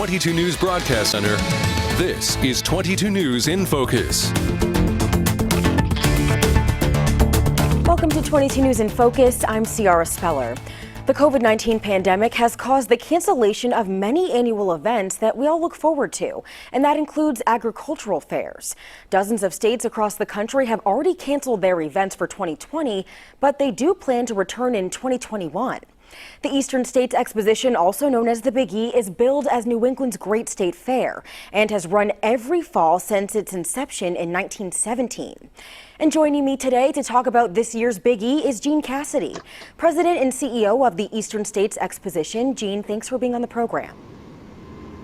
22 News Broadcast Center, this is 22 News in Focus. Welcome to 22 News in Focus. I'm Ciara Speller. The COVID-19 pandemic has caused the cancellation of many annual events that we all look forward to, and that includes agricultural fairs. Dozens of states across the country have already canceled their events for 2020, but they do plan to return in 2021. The Eastern States Exposition, also known as the Big E, is billed as New England's Great State Fair and has run every fall since its inception in 1917. And joining me today to talk about this year's Big E is Gene Cassidy, President and CEO of the Eastern States Exposition. Gene, thanks for being on the program.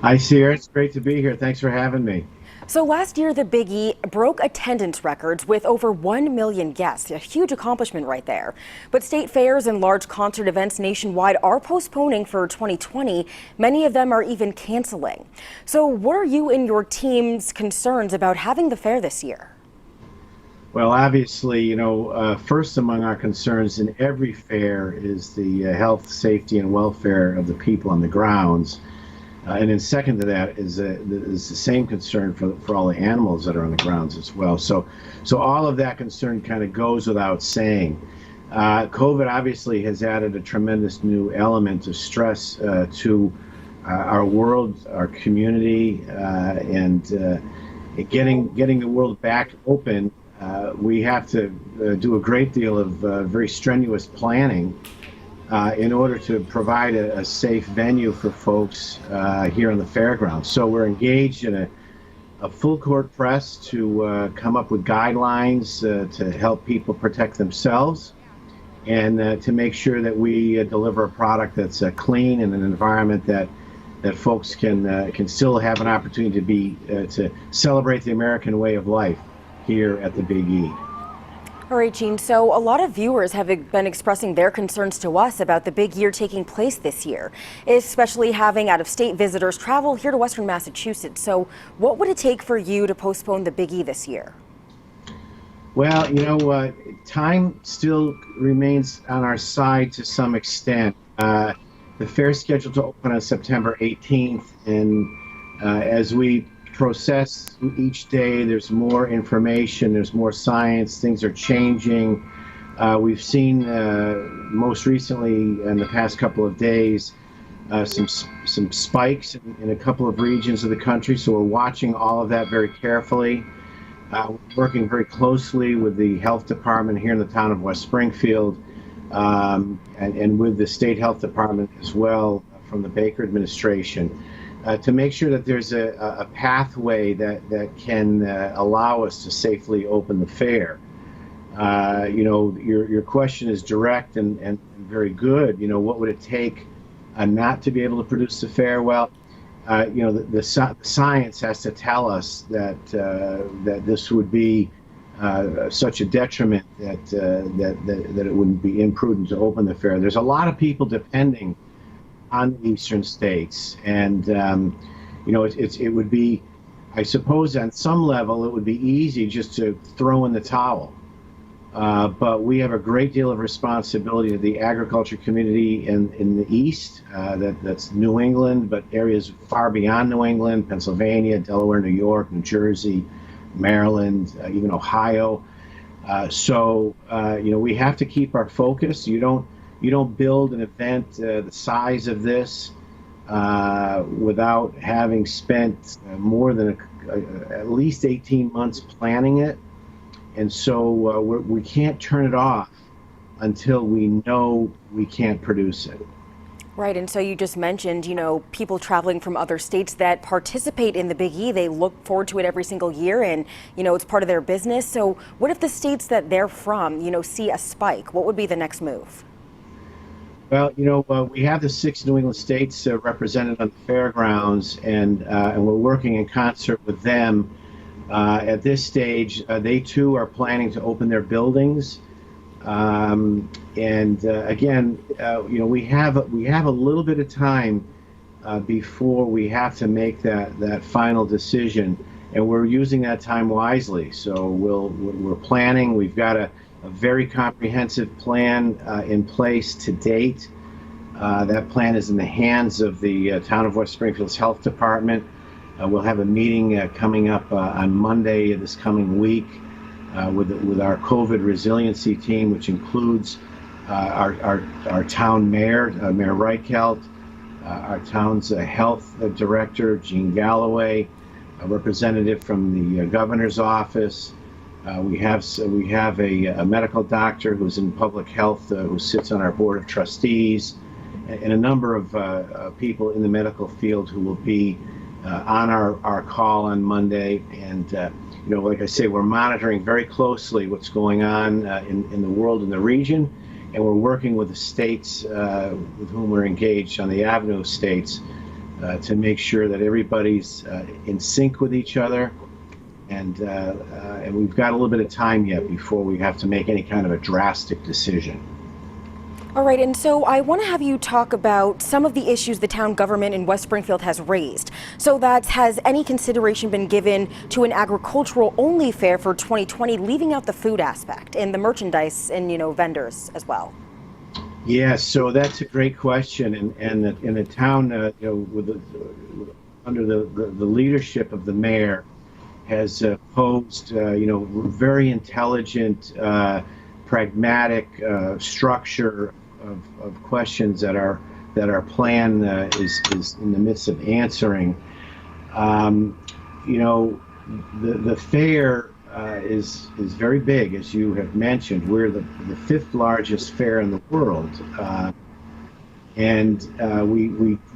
Hi, Ciara. It's great to be here. Thanks for having me. So last year, the Big E broke attendance records with over 1 million guests, a huge accomplishment right there. But state fairs and large concert events nationwide are postponing for 2020. Many of them are even canceling. So what are you and your team's concerns about having the fair this year? Well, obviously, first among our concerns in every fair is the health, safety, and welfare of the people on the grounds. And then second to that is the same concern for all the animals that are on the grounds as well. So all of that concern kind of goes without saying. COVID obviously has added a tremendous new element of stress to our world, our community, and getting the world back open. We have to do a great deal of very strenuous planning in order to provide a safe venue for folks here on the fairgrounds. So we're engaged in a full court press to come up with guidelines to help people protect themselves and to make sure that we deliver a product that's clean in an environment that folks can still have an opportunity to celebrate the American way of life here at the Big E. All right, Gene, so a lot of viewers have been expressing their concerns to us about the big year taking place this year, especially having out-of-state visitors travel here to Western Massachusetts. So what would it take for you to postpone the Big E this year? Well, time still remains on our side to some extent. The fair is scheduled to open on September 18th, and as we process each day, there's more information, there's more science, things are changing. We've seen most recently in the past couple of days some spikes in a couple of regions of the country, so we're watching all of that very carefully. Working very closely with the health department here in the town of West Springfield and with the state health department as well from the Baker administration. To make sure that there's a pathway that can allow us to safely open the fair. Your question is direct and very good. What would it take not to be able to produce the fair? Well, the science has to tell us that this would be such a detriment that it wouldn't be imprudent to open the fair. There's a lot of people depending on the eastern states, and it would be, I suppose, on some level, it would be easy just to throw in the towel. But we have a great deal of responsibility to the agriculture community in the east. That's New England, but areas far beyond New England: Pennsylvania, Delaware, New York, New Jersey, Maryland, even Ohio. We have to keep our focus. You don't build an event the size of this without having spent more than at least 18 months planning it. And so we can't turn it off until we know we can't produce it. Right, and so you just mentioned, people traveling from other states that participate in the Big E, they look forward to it every single year and, it's part of their business. So what if the states that they're from, see a spike? What would be the next move? Well, we have the 6 New England states represented on the fairgrounds, and we're working in concert with them. At this stage, they too are planning to open their buildings. Again, we have a little bit of time before we have to make that final decision, and we're using that time wisely. So we're planning. We've got a very comprehensive plan in place to date. That plan is in the hands of the Town of West Springfield's Health Department. We'll have a meeting coming up on Monday this coming week with our COVID resiliency team, which includes our town mayor, Mayor Reichelt, our town's health director, Jean Galloway, a representative from the governor's office. We have a medical doctor who's in public health who sits on our board of trustees, and a number of people in the medical field who will be on our call on Monday. And like I say, we're monitoring very closely what's going on in the world and the region, and we're working with the states with whom we're engaged on the Avenue of states to make sure that everybody's in sync with each other. And we've got a little bit of time yet before we have to make any kind of a drastic decision. All right, and so I want to have you talk about some of the issues the town government in West Springfield has raised. So has any consideration been given to an agricultural-only fair for 2020, leaving out the food aspect and the merchandise and, vendors as well? Yeah, so that's a great question, and in the town, under the leadership of the mayor, has posed, very intelligent, pragmatic structure of questions that our plan is in the midst of answering. The fair is very big, as you have mentioned. We're the fifth largest fair in the world, and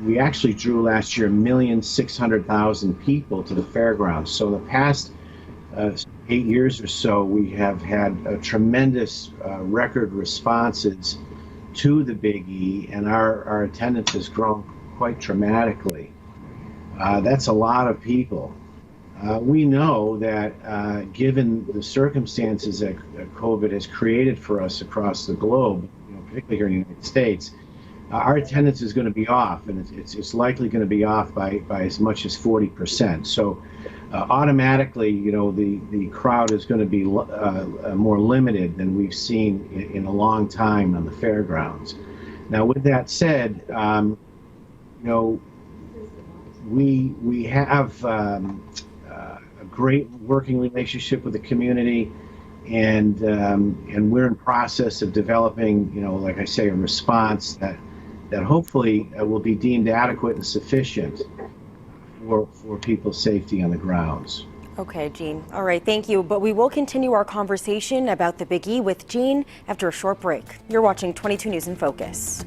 we actually drew last year 1,600,000 people to the fairgrounds. So in the past 8 years or so, we have had a tremendous record responses to the Big E, and our attendance has grown quite dramatically. That's a lot of people. We know that given the circumstances that COVID has created for us across the globe, particularly here in the United States, our attendance is going to be off, and it's likely going to be off by as much as 40%. So automatically, the crowd is going to be more limited than we've seen in a long time on the fairgrounds. Now, with that said, we have a great working relationship with the community, and we're in process of developing, like I say, a response that hopefully will be deemed adequate and sufficient for people's safety on the grounds. Okay, Jean. All right, thank you. But we will continue our conversation about the Big E with Jean after a short break. You're watching 22 News in Focus.